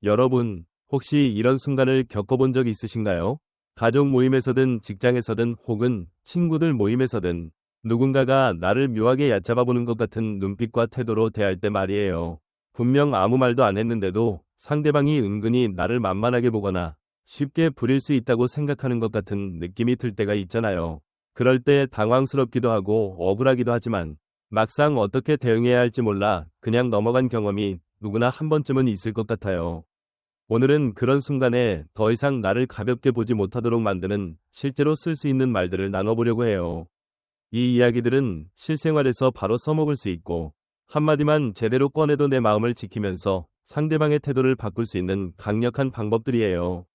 여러분, 혹시 이런 순간을 겪어본 적 있으신가요? 가족 모임에서든 직장에서든 혹은 친구들 모임에서든 누군가가 나를 묘하게 얕잡아 보는 것 같은 눈빛과 태도로 대할 때 말이에요. 분명 아무 말도 안 했는데도 상대방이 은근히 나를 만만하게 보거나 쉽게 부릴 수 있다고 생각하는 것 같은 느낌이 들 때가 있잖아요. 그럴 때 당황스럽기도 하고 억울하기도 하지만 막상 어떻게 대응해야 할지 몰라 그냥 넘어간 경험이 누구나 한 번쯤은 있을 것 같아요. 오늘은 그런 순간에 더 이상 나를 가볍게 보지 못하도록 만드는 실제로 쓸 수 있는 말들을 나눠보려고 해요. 이 이야기들은 실생활에서 바로 써먹을 수 있고 한마디만 제대로 꺼내도 내 마음을 지키면서 상대방의 태도를 바꿀 수 있는 강력한 방법들이에요.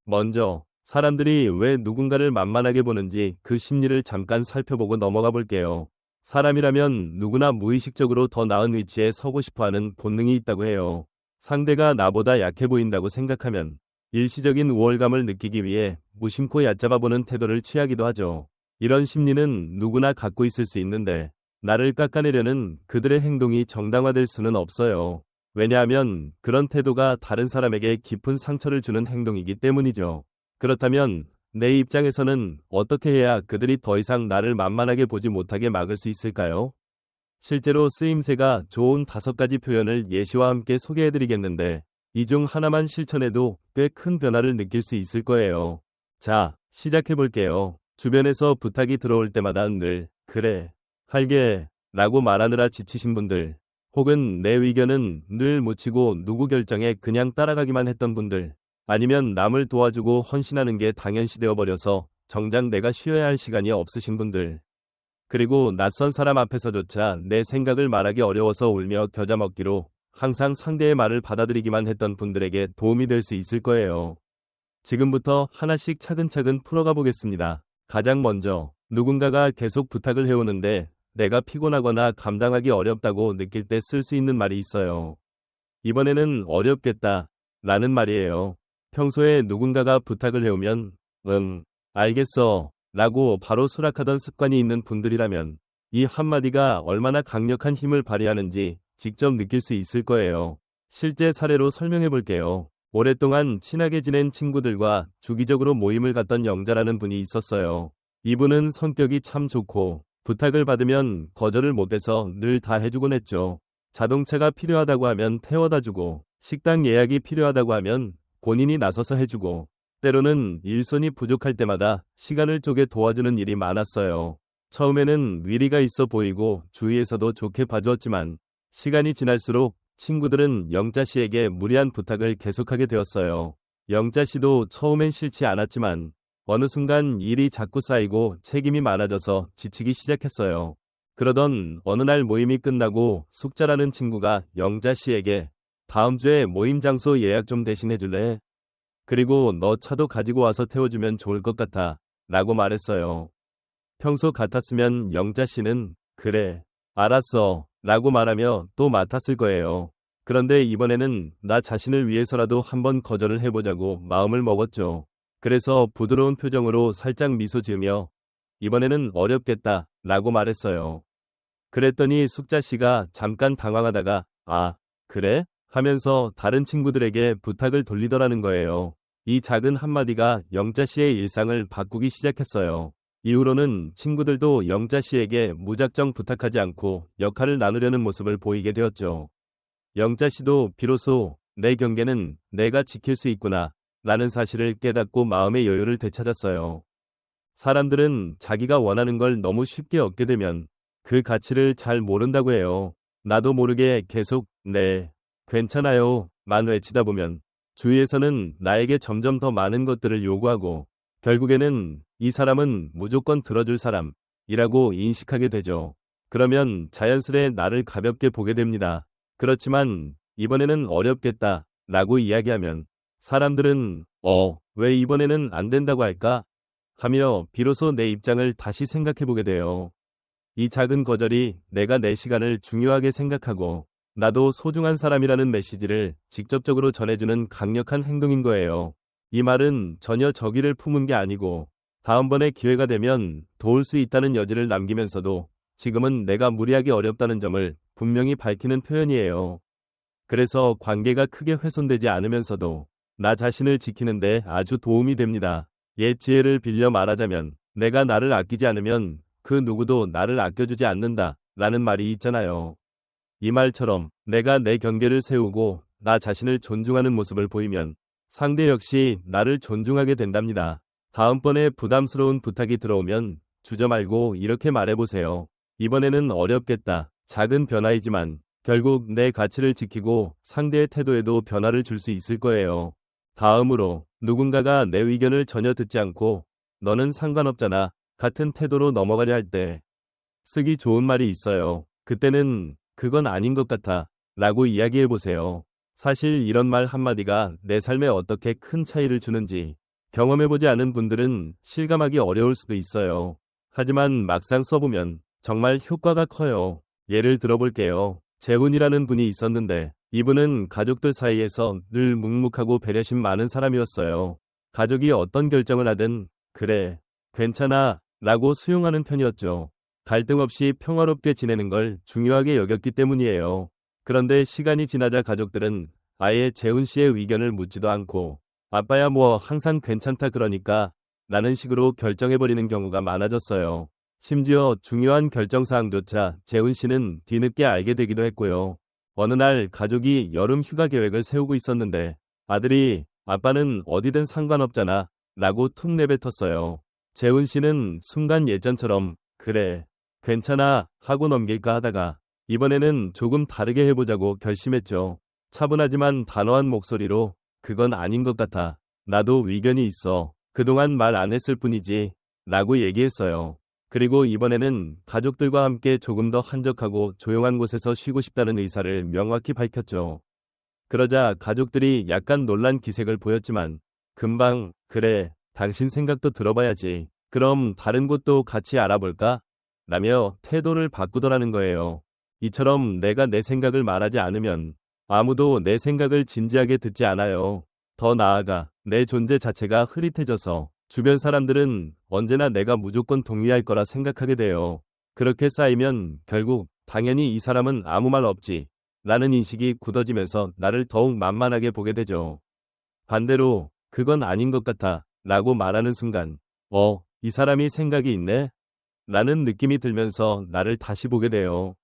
먼저 사람들이 왜 누군가를 만만하게 보는지 그 심리를 잠깐 살펴보고 넘어가 볼게요. 사람이라면 누구나 무의식적으로 더 나은 위치에 서고 싶어하는 본능이 있다고 해요. 상대가 나보다 약해 보인다고 생각하면 일시적인 우월감을 느끼기 위해 무심코 얕잡아보는 태도를 취하기도 하죠. 이런 심리는 누구나 갖고 있을 수 있는데 나를 깎아내려는 그들의 행동이 정당화될 수는 없어요. 왜냐하면 그런 태도가 다른 사람에게 깊은 상처를 주는 행동이기 때문이죠. 그렇다면 내 입장에서는 어떻게 해야 그들이 더 이상 나를 만만하게 보지 못하게 막을 수 있을까요? 실제로 쓰임새가 좋은 5가지 표현을 예시와 함께 소개해드리겠는데 이 중 하나만 실천해도 꽤 큰 변화를 느낄 수 있을 거예요. 자, 시작해볼게요. 주변에서 부탁이 들어올 때마다 늘 그래, 할게 라고 말하느라 지치신 분들, 혹은 내 의견은 늘 묻히고 누구 결정에 그냥 따라가기만 했던 분들, 아니면 남을 도와주고 헌신하는 게 당연시 되어버려서 정작 내가 쉬어야 할 시간이 없으신 분들, 그리고 낯선 사람 앞에서조차 내 생각을 말하기 어려워서 울며 겨자 먹기로 항상 상대의 말을 받아들이기만 했던 분들에게 도움이 될 수 있을 거예요. 지금부터 하나씩 차근차근 풀어가 보겠습니다. 가장 먼저, 누군가가 계속 부탁을 해오는데 내가 피곤하거나 감당하기 어렵다고 느낄 때 쓸 수 있는 말이 있어요. 이번에는 어렵겠다 라는 말이에요. 평소에 누군가가 부탁을 해오면 응, 알겠어 라고 바로 수락하던 습관이 있는 분들이라면 이 한마디가 얼마나 강력한 힘을 발휘하는지 직접 느낄 수 있을 거예요. 실제 사례로 설명해 볼게요. 오랫동안 친하게 지낸 친구들과 주기적으로 모임을 갔던 영자라는 분이 있었어요. 이분은 성격이 참 좋고 부탁을 받으면 거절을 못해서 늘 다 해주곤 했죠. 자동차가 필요하다고 하면 태워다 주고 식당 예약이 필요하다고 하면 본인이 나서서 해주고 때로는 일손이 부족할 때마다 시간을 쪼개 도와주는 일이 많았어요. 처음에는 위리가 있어 보이고 주위에서도 좋게 봐주었지만 시간이 지날수록 친구들은 영자 씨에게 무리한 부탁을 계속하게 되었어요. 영자 씨도 처음엔 싫지 않았지만 어느 순간 일이 자꾸 쌓이고 책임이 많아져서 지치기 시작했어요. 그러던 어느 날 모임이 끝나고 숙자라는 친구가 영자 씨에게 다음 주에 모임 장소 예약 좀 대신해 줄래? 그리고 너 차도 가지고 와서 태워주면 좋을 것 같아 라고 말했어요. 평소 같았으면 영자 씨는 그래, 알았어 라고 말하며 또 맡았을 거예요. 그런데 이번에는 나 자신을 위해서라도 한번 거절을 해보자고 마음을 먹었죠. 그래서 부드러운 표정으로 살짝 미소 지으며 이번에는 어렵겠다 라고 말했어요. 그랬더니 숙자 씨가 잠깐 당황하다가 아, 그래? 하면서 다른 친구들에게 부탁을 돌리더라는 거예요. 이 작은 한마디가 영자 씨의 일상을 바꾸기 시작했어요. 이후로는 친구들도 영자 씨에게 무작정 부탁하지 않고 역할을 나누려는 모습을 보이게 되었죠. 영자 씨도 비로소 내 경계는 내가 지킬 수 있구나 라는 사실을 깨닫고 마음의 여유를 되찾았어요. 사람들은 자기가 원하는 걸 너무 쉽게 얻게 되면 그 가치를 잘 모른다고 해요. 나도 모르게 계속 네, 괜찮아요 만 외치다 보면 주위에서는 나에게 점점 더 많은 것들을 요구하고 결국에는 이 사람은 무조건 들어줄 사람이라고 인식하게 되죠. 그러면 자연스레 나를 가볍게 보게 됩니다. 그렇지만 이번에는 어렵겠다 라고 이야기하면 사람들은 왜 이번에는 안 된다고 할까? 하며 비로소 내 입장을 다시 생각해 보게 돼요. 이 작은 거절이 내가 내 시간을 중요하게 생각하고 나도 소중한 사람이라는 메시지를 직접적으로 전해주는 강력한 행동인 거예요. 이 말은 전혀 적의를 품은 게 아니고 다음번에 기회가 되면 도울 수 있다는 여지를 남기면서도 지금은 내가 무리하기 어렵다는 점을 분명히 밝히는 표현이에요. 그래서 관계가 크게 훼손되지 않으면서도 나 자신을 지키는데 아주 도움이 됩니다. 옛 지혜를 빌려 말하자면 내가 나를 아끼지 않으면 그 누구도 나를 아껴주지 않는다 라는 말이 있잖아요. 이 말처럼 내가 내 경계를 세우고 나 자신을 존중하는 모습을 보이면 상대 역시 나를 존중하게 된답니다. 다음번에 부담스러운 부탁이 들어오면 주저 말고 이렇게 말해보세요. 이번에는 어렵겠다. 작은 변화이지만 결국 내 가치를 지키고 상대의 태도에도 변화를 줄 수 있을 거예요. 다음으로 누군가가 내 의견을 전혀 듣지 않고 너는 상관없잖아 같은 태도로 넘어가려 할 때 쓰기 좋은 말이 있어요. 그때는 그건 아닌 것 같아 라고 이야기해보세요. 사실 이런 말 한마디가 내 삶에 어떻게 큰 차이를 주는지 경험해보지 않은 분들은 실감하기 어려울 수도 있어요. 하지만 막상 써보면 정말 효과가 커요. 예를 들어볼게요. 재훈이라는 분이 있었는데 이분은 가족들 사이에서 늘 묵묵하고 배려심 많은 사람이었어요. 가족이 어떤 결정을 하든 그래, 괜찮아 라고 수용하는 편이었죠. 갈등 없이 평화롭게 지내는 걸 중요하게 여겼기 때문이에요. 그런데 시간이 지나자 가족들은 아예 재훈 씨의 의견을 묻지도 않고 아빠야 뭐 항상 괜찮다 그러니까 라는 식으로 결정해버리는 경우가 많아졌어요. 심지어 중요한 결정사항조차 재훈 씨는 뒤늦게 알게 되기도 했고요. 어느 날 가족이 여름 휴가 계획을 세우고 있었는데 아들이 아빠는 어디든 상관없잖아 라고 툭 내뱉었어요. 재훈 씨는 순간 예전처럼 그래, 괜찮아 하고 넘길까 하다가 이번에는 조금 다르게 해보자고 결심했죠. 차분하지만 단호한 목소리로 그건 아닌 것 같아. 나도 의견이 있어. 그동안 말 안 했을 뿐이지 라고 얘기했어요. 그리고 이번에는 가족들과 함께 조금 더 한적하고 조용한 곳에서 쉬고 싶다는 의사를 명확히 밝혔죠. 그러자 가족들이 약간 놀란 기색을 보였지만 금방 그래, 당신 생각도 들어봐야지. 그럼 다른 곳도 같이 알아볼까? 라며 태도를 바꾸더라는 거예요. 이처럼 내가 내 생각을 말하지 않으면 아무도 내 생각을 진지하게 듣지 않아요. 더 나아가 내 존재 자체가 흐릿해져서 주변 사람들은 언제나 내가 무조건 동의할 거라 생각하게 돼요. 그렇게 쌓이면 결국 당연히 이 사람은 아무 말 없지 라는 인식이 굳어지면서 나를 더욱 만만하게 보게 되죠. 반대로 그건 아닌 것 같아 라고 말하는 순간 이 사람이 생각이 있네? 라는 느낌이 들면서 나를 다시 보게 돼요.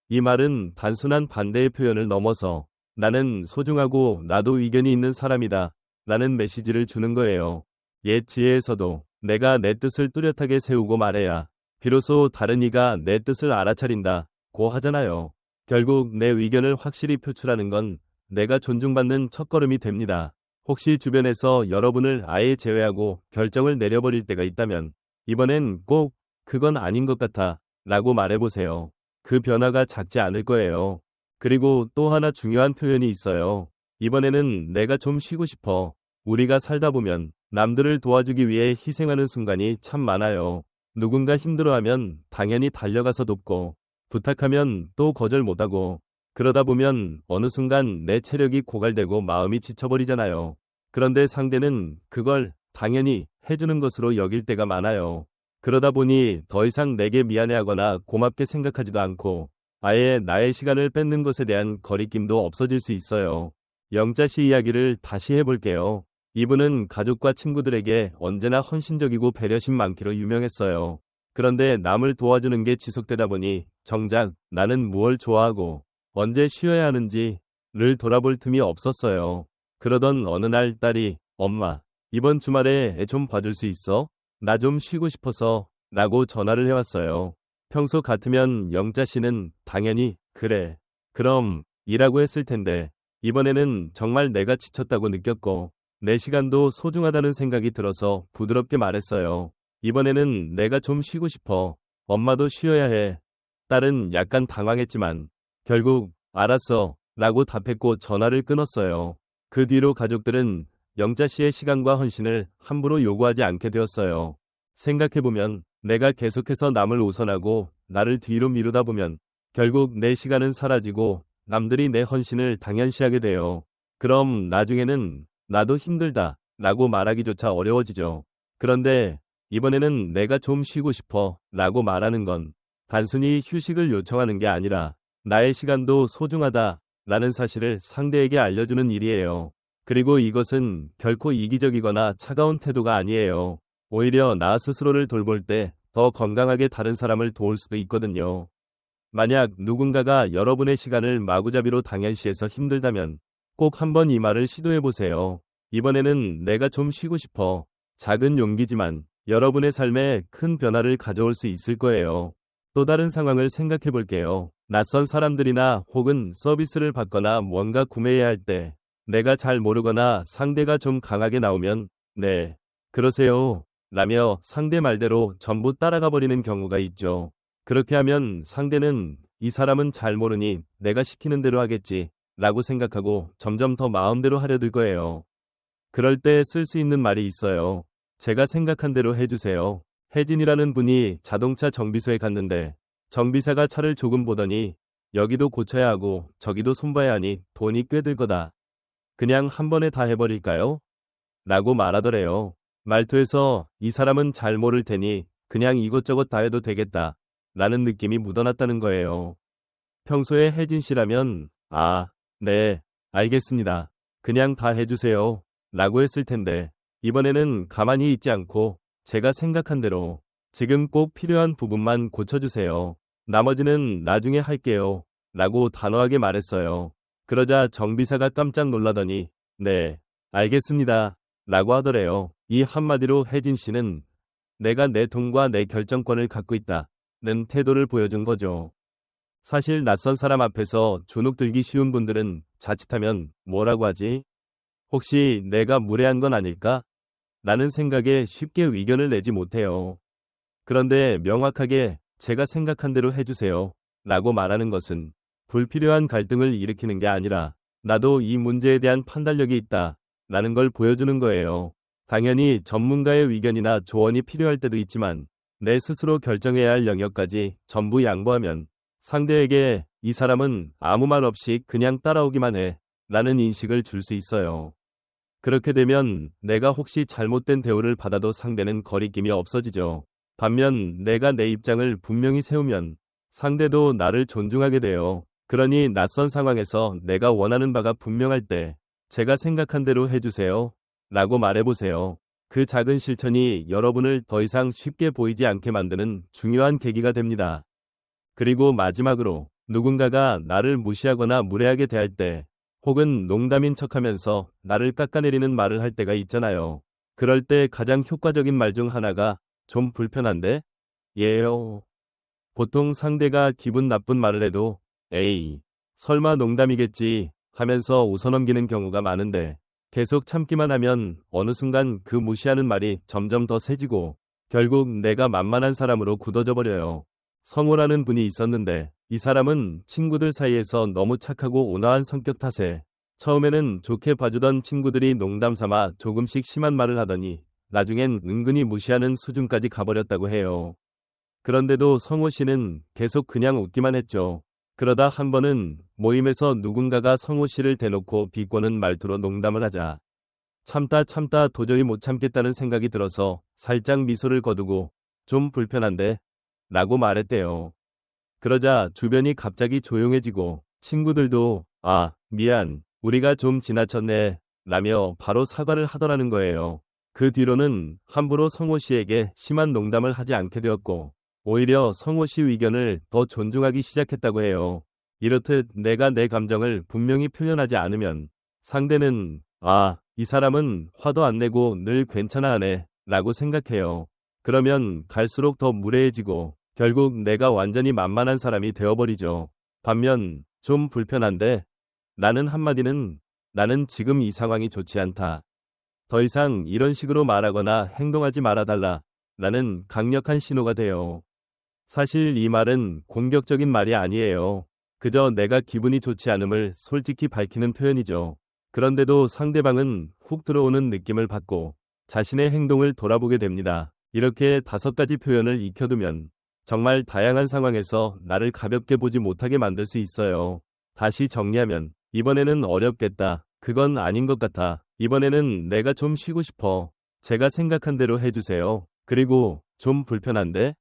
이 말은 단순한 반대의 표현을 넘어서 나는 소중하고 나도 의견이 있는 사람이다 라는 메시지를 주는 거예요. 옛 지혜에서도 내가 내 뜻을 뚜렷하게 세우고 말해야 비로소 다른 이가 내 뜻을 알아차린다고 하잖아요. 결국 내 의견을 확실히 표출하는 건 내가 존중받는 첫걸음이 됩니다. 혹시 주변에서 여러분을 아예 제외하고 결정을 내려버릴 때가 있다면 이번엔 꼭 그건 아닌 것 같아 라고 말해보세요. 그 변화가 작지 않을 거예요. 그리고 또 하나 중요한 표현이 있어요. 이번에는 내가 좀 쉬고 싶어. 우리가 살다 보면 남들을 도와주기 위해 희생하는 순간이 참 많아요. 누군가 힘들어하면 당연히 달려가서 돕고 부탁하면 또 거절 못하고 그러다 보면 어느 순간 내 체력이 고갈되고 마음이 지쳐버리잖아요. 그런데 상대는 그걸 당연히 해주는 것으로 여길 때가 많아요. 그러다 보니 더 이상 내게 미안해하거나 고맙게 생각하지도 않고 아예 나의 시간을 뺏는 것에 대한 거리낌도 없어질 수 있어요. 영자 씨 이야기를 다시 해볼게요. 이분은 가족과 친구들에게 언제나 헌신적이고 배려심 많기로 유명했어요. 그런데 남을 도와주는 게 지속되다 보니 정작 나는 무엇을 좋아하고 언제 쉬어야 하는지를 돌아볼 틈이 없었어요. 그러던 어느 날 딸이 엄마, 이번 주말에 애 좀 봐줄 수 있어? 나 좀 쉬고 싶어서 라고 전화를 해왔어요. 평소 같으면 영자 씨는 당연히 그래, 그럼 이라고 했을 텐데 이번에는 정말 내가 지쳤다고 느꼈고 내 시간도 소중하다는 생각이 들어서 부드럽게 말했어요. 이번에는 내가 좀 쉬고 싶어. 엄마도 쉬어야 해. 딸은 약간 당황했지만 결국 알았어 라고 답했고 전화를 끊었어요. 그 뒤로 가족들은 영자 씨의 시간과 헌신을 함부로 요구하지 않게 되었어요. 생각해보면 내가 계속해서 남을 우선하고 나를 뒤로 미루다 보면 결국 내 시간은 사라지고 남들이 내 헌신을 당연시하게 돼요. 그럼 나중에는 나도 힘들다 라고 말하기조차 어려워지죠. 그런데 이번에는 내가 좀 쉬고 싶어 라고 말하는 건 단순히 휴식을 요청하는 게 아니라 나의 시간도 소중하다 라는 사실을 상대에게 알려주는 일이에요. 그리고 이것은 결코 이기적이거나 차가운 태도가 아니에요. 오히려 나 스스로를 돌볼 때 더 건강하게 다른 사람을 도울 수도 있거든요. 만약 누군가가 여러분의 시간을 마구잡이로 당연시해서 힘들다면 꼭 한번 이 말을 시도해 보세요. 이번에는 내가 좀 쉬고 싶어. 작은 용기지만 여러분의 삶에 큰 변화를 가져올 수 있을 거예요. 또 다른 상황을 생각해 볼게요. 낯선 사람들이나 혹은 서비스를 받거나 뭔가 구매해야 할 때 내가 잘 모르거나 상대가 좀 강하게 나오면 네, 그러세요. 라며 상대 말대로 전부 따라가 버리는 경우가 있죠. 그렇게 하면 상대는 이 사람은 잘 모르니 내가 시키는 대로 하겠지 라고 생각하고 점점 더 마음대로 하려 들 거예요. 그럴 때 쓸 수 있는 말이 있어요. 제가 생각한 대로 해주세요. 혜진이라는 분이 자동차 정비소에 갔는데 정비사가 차를 조금 보더니 여기도 고쳐야 하고 저기도 손봐야 하니 돈이 꽤 들 거다. 그냥 한 번에 다 해버릴까요? 라고 말하더래요. 말투에서 이 사람은 잘 모를 테니 그냥 이것저것 다 해도 되겠다 라는 느낌이 묻어났다는 거예요. 평소에 혜진 씨라면 네, 알겠습니다. 그냥 다 해주세요 라고 했을 텐데 이번에는 가만히 있지 않고 제가 생각한 대로 지금 꼭 필요한 부분만 고쳐주세요. 나머지는 나중에 할게요 라고 단호하게 말했어요. 그러자 정비사가 깜짝 놀라더니 네, 알겠습니다 라고 하더래요. 이 한마디로 혜진 씨는 내가 내 돈과 내 결정권을 갖고 있다는 태도를 보여준 거죠. 사실 낯선 사람 앞에서 주눅 들기 쉬운 분들은 자칫하면 뭐라고 하지? 혹시 내가 무례한 건 아닐까? 라는 생각에 쉽게 의견을 내지 못해요. 그런데 명확하게 제가 생각한 대로 해주세요 라고 말하는 것은 불필요한 갈등을 일으키는 게 아니라 나도 이 문제에 대한 판단력이 있다 라는 걸 보여주는 거예요. 당연히 전문가의 의견이나 조언이 필요할 때도 있지만 내 스스로 결정해야 할 영역까지 전부 양보하면 상대에게 이 사람은 아무 말 없이 그냥 따라오기만 해 라는 인식을 줄 수 있어요. 그렇게 되면 내가 혹시 잘못된 대우를 받아도 상대는 거리낌이 없어지죠. 반면 내가 내 입장을 분명히 세우면 상대도 나를 존중하게 돼요. 그러니 낯선 상황에서 내가 원하는 바가 분명할 때 제가 생각한 대로 해주세요 라고 말해보세요. 그 작은 실천이 여러분을 더 이상 쉽게 보이지 않게 만드는 중요한 계기가 됩니다. 그리고 마지막으로 누군가가 나를 무시하거나 무례하게 대할 때 혹은 농담인 척하면서 나를 깎아내리는 말을 할 때가 있잖아요. 그럴 때 가장 효과적인 말 중 하나가 좀 불편한데? 예요. 보통 상대가 기분 나쁜 말을 해도 에이, 설마 농담이겠지 하면서 웃어넘기는 경우가 많은데 계속 참기만 하면 어느 순간 그 무시하는 말이 점점 더 세지고 결국 내가 만만한 사람으로 굳어져 버려요. 성호라는 분이 있었는데 이 사람은 친구들 사이에서 너무 착하고 온화한 성격 탓에 처음에는 좋게 봐주던 친구들이 농담 삼아 조금씩 심한 말을 하더니 나중엔 은근히 무시하는 수준까지 가버렸다고 해요. 그런데도 성호 씨는 계속 그냥 웃기만 했죠. 그러다 한 번은 모임에서 누군가가 성호 씨를 대놓고 비꼬는 말투로 농담을 하자 참다 도저히 못 참겠다는 생각이 들어서 살짝 미소를 거두고 좀 불편한데? 라고 말했대요. 그러자 주변이 갑자기 조용해지고 친구들도 미안, 우리가 좀 지나쳤네 라며 바로 사과를 하더라는 거예요. 그 뒤로는 함부로 성호 씨에게 심한 농담을 하지 않게 되었고 오히려 성호 씨 의견을 더 존중하기 시작했다고 해요. 이렇듯 내가 내 감정을 분명히 표현하지 않으면 상대는 이 사람은 화도 안 내고 늘 괜찮아 하네 라고 생각해요. 그러면 갈수록 더 무례해지고 결국 내가 완전히 만만한 사람이 되어버리죠. 반면 좀 불편한데? 라는 한마디는 나는 지금 이 상황이 좋지 않다. 더 이상 이런 식으로 말하거나 행동하지 말아달라 라는 강력한 신호가 돼요. 사실 이 말은 공격적인 말이 아니에요. 그저 내가 기분이 좋지 않음을 솔직히 밝히는 표현이죠. 그런데도 상대방은 훅 들어오는 느낌을 받고 자신의 행동을 돌아보게 됩니다. 이렇게 5가지 표현을 익혀두면 정말 다양한 상황에서 나를 가볍게 보지 못하게 만들 수 있어요. 다시 정리하면 이번에는 어렵겠다. 그건 아닌 것 같아. 이번에는 내가 좀 쉬고 싶어. 제가 생각한 대로 해주세요. 그리고 좀 불편한데?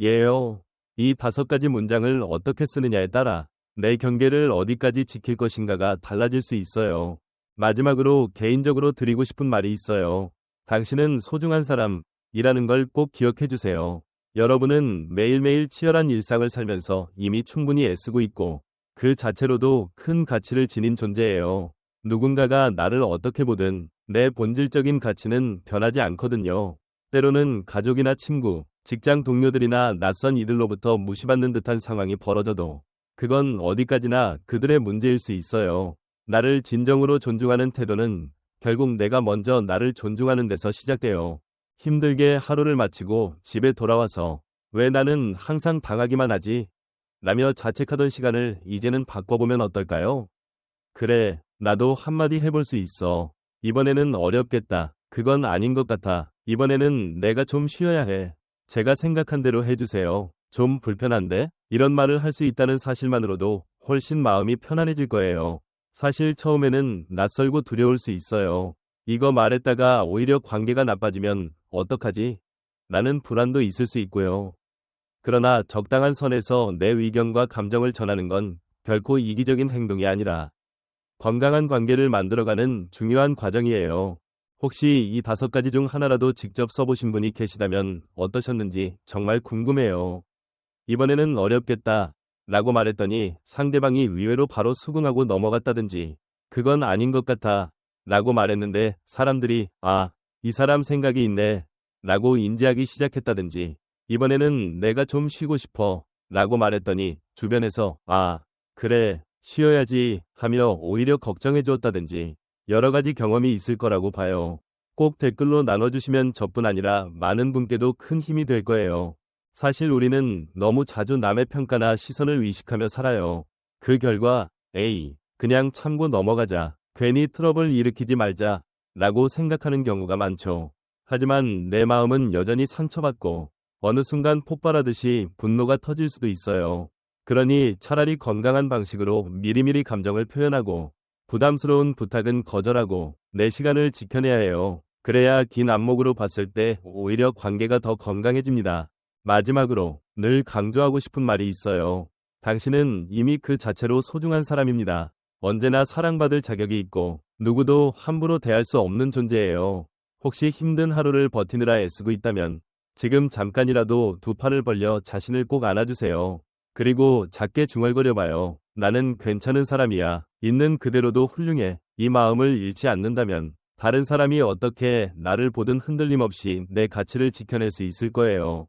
예요. 이 5가지 문장을 어떻게 쓰느냐에 따라 내 경계를 어디까지 지킬 것인가가 달라질 수 있어요. 마지막으로 개인적으로 드리고 싶은 말이 있어요. 당신은 소중한 사람이라는 걸 꼭 기억해 주세요. 여러분은 매일매일 치열한 일상을 살면서 이미 충분히 애쓰고 있고 그 자체로도 큰 가치를 지닌 존재예요. 누군가가 나를 어떻게 보든 내 본질적인 가치는 변하지 않거든요. 때로는 가족이나 친구, 직장 동료들이나 낯선 이들로부터 무시받는 듯한 상황이 벌어져도 그건 어디까지나 그들의 문제일 수 있어요. 나를 진정으로 존중하는 태도는 결국 내가 먼저 나를 존중하는 데서 시작돼요. 힘들게 하루를 마치고 집에 돌아와서 왜 나는 항상 당하기만 하지? 라며 자책하던 시간을 이제는 바꿔보면 어떨까요? 그래, 나도 한마디 해볼 수 있어. 이번에는 어렵겠다. 그건 아닌 것 같아. 이번에는 내가 좀 쉬어야 해. 제가 생각한 대로 해주세요. 좀 불편한데? 이런 말을 할 수 있다는 사실만으로도 훨씬 마음이 편안해질 거예요. 사실 처음에는 낯설고 두려울 수 있어요. 이거 말했다가 오히려 관계가 나빠지면 어떡하지? 라는 불안도 있을 수 있고요. 그러나 적당한 선에서 내 의견과 감정을 전하는 건 결코 이기적인 행동이 아니라 건강한 관계를 만들어가는 중요한 과정이에요. 혹시 이 5가지 중 하나라도 직접 써보신 분이 계시다면 어떠셨는지 정말 궁금해요. 이번에는 어렵겠다 라고 말했더니 상대방이 의외로 바로 수긍하고 넘어갔다든지 그건 아닌 것 같아 라고 말했는데 사람들이 아, 이 사람 생각이 있네 라고 인지하기 시작했다든지 이번에는 내가 좀 쉬고 싶어 라고 말했더니 주변에서 아, 그래, 쉬어야지 하며 오히려 걱정해 주었다든지 여러 가지 경험이 있을 거라고 봐요. 꼭 댓글로 나눠주시면 저뿐 아니라 많은 분께도 큰 힘이 될 거예요. 사실 우리는 너무 자주 남의 평가나 시선을 의식하며 살아요. 그 결과 에이, 그냥 참고 넘어가자. 괜히 트러블 일으키지 말자 라고 생각하는 경우가 많죠. 하지만 내 마음은 여전히 상처받고 어느 순간 폭발하듯이 분노가 터질 수도 있어요. 그러니 차라리 건강한 방식으로 미리미리 감정을 표현하고 부담스러운 부탁은 거절하고 내 시간을 지켜내야 해요. 그래야 긴 안목으로 봤을 때 오히려 관계가 더 건강해집니다. 마지막으로 늘 강조하고 싶은 말이 있어요. 당신은 이미 그 자체로 소중한 사람입니다. 언제나 사랑받을 자격이 있고 누구도 함부로 대할 수 없는 존재예요. 혹시 힘든 하루를 버티느라 애쓰고 있다면 지금 잠깐이라도 두 팔을 벌려 자신을 꼭 안아주세요. 그리고 작게 중얼거려봐요. 나는 괜찮은 사람이야. 있는 그대로도 훌륭해. 이 마음을 잃지 않는다면 다른 사람이 어떻게 나를 보든 흔들림 없이 내 가치를 지켜낼 수 있을 거예요.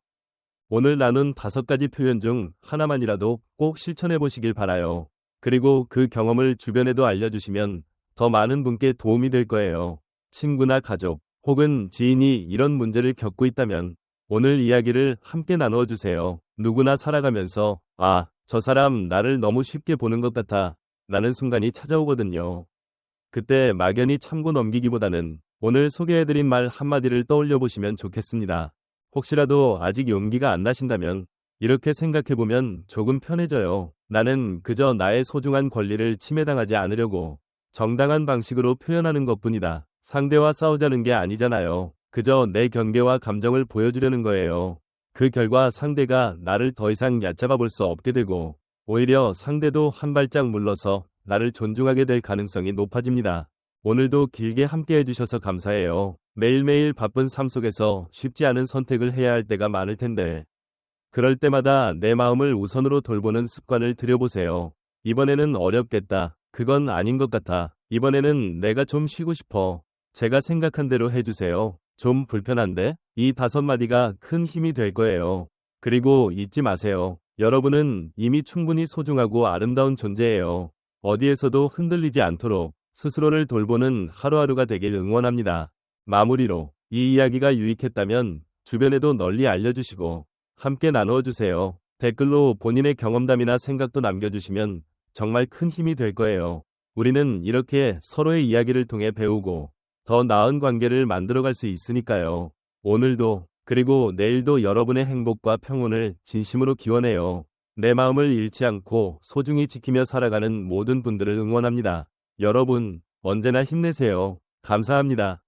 오늘 나눈 5가지 표현 중 하나만이라도 꼭 실천해 보시길 바라요. 그리고 그 경험을 주변에도 알려주시면 더 많은 분께 도움이 될 거예요. 친구나 가족 혹은 지인이 이런 문제를 겪고 있다면 오늘 이야기를 함께 나누어 주세요. 누구나 살아가면서 아, 저 사람 나를 너무 쉽게 보는 것 같아 라는 순간이 찾아오거든요. 그때 막연히 참고 넘기기보다는 오늘 소개해드린 말 한마디를 떠올려 보시면 좋겠습니다. 혹시라도 아직 용기가 안 나신다면 이렇게 생각해보면 조금 편해져요. 나는 그저 나의 소중한 권리를 침해당하지 않으려고 정당한 방식으로 표현하는 것뿐이다. 상대와 싸우자는 게 아니잖아요. 그저 내 경계와 감정을 보여주려는 거예요. 그 결과 상대가 나를 더 이상 얕잡아 볼 수 없게 되고 오히려 상대도 한 발짝 물러서 나를 존중하게 될 가능성이 높아집니다. 오늘도 길게 함께 해주셔서 감사해요. 매일매일 바쁜 삶 속에서 쉽지 않은 선택을 해야 할 때가 많을 텐데 그럴 때마다 내 마음을 우선으로 돌보는 습관을 들여보세요. 이번에는 어렵겠다. 그건 아닌 것 같아. 이번에는 내가 좀 쉬고 싶어. 제가 생각한 대로 해주세요. 좀 불편한데? 이 5마디가 큰 힘이 될 거예요. 그리고 잊지 마세요. 여러분은 이미 충분히 소중하고 아름다운 존재예요. 어디에서도 흔들리지 않도록 스스로를 돌보는 하루하루가 되길 응원합니다. 마무리로 이 이야기가 유익했다면 주변에도 널리 알려주시고 함께 나누어 주세요. 댓글로 본인의 경험담이나 생각도 남겨주시면 정말 큰 힘이 될 거예요. 우리는 이렇게 서로의 이야기를 통해 배우고 더 나은 관계를 만들어갈 수 있으니까요. 오늘도 그리고 내일도 여러분의 행복과 평온을 진심으로 기원해요. 내 마음을 잃지 않고 소중히 지키며 살아가는 모든 분들을 응원합니다. 여러분, 언제나 힘내세요. 감사합니다.